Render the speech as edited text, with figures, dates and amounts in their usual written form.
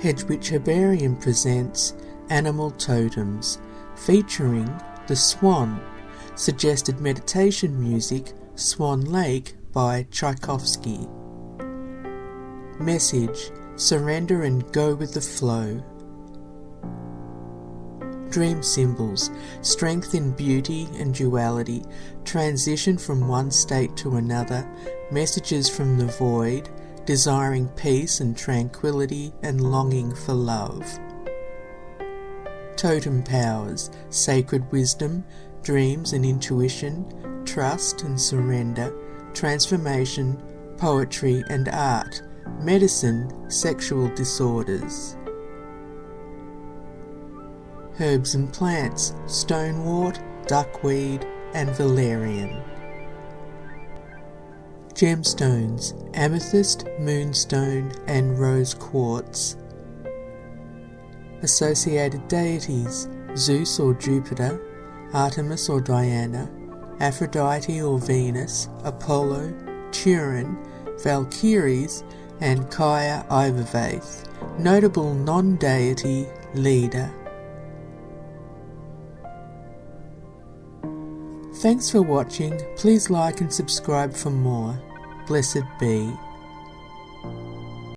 Hedwig Herbarium presents Animal Totems, featuring the Swan, suggested meditation music Swan Lake by Tchaikovsky. Message: surrender and go with the flow. Dream symbols: strength in beauty and duality, transition from one state to another, messages from the void, desiring peace and tranquility and longing for love. Totem powers: sacred wisdom, dreams and intuition, trust and surrender, transformation, poetry and art, medicine, sexual disorders. Herbs and plants: stonewort, duckweed and valerian. Gemstones: amethyst, moonstone and rose quartz. Associated deities: Zeus or Jupiter, Artemis or Diana, Aphrodite or Venus, Apollo, Turin, Valkyries and Kaya Ivervaith. Notable non-deity leader. Thanks for watching. Please like and subscribe for more. Blessed be.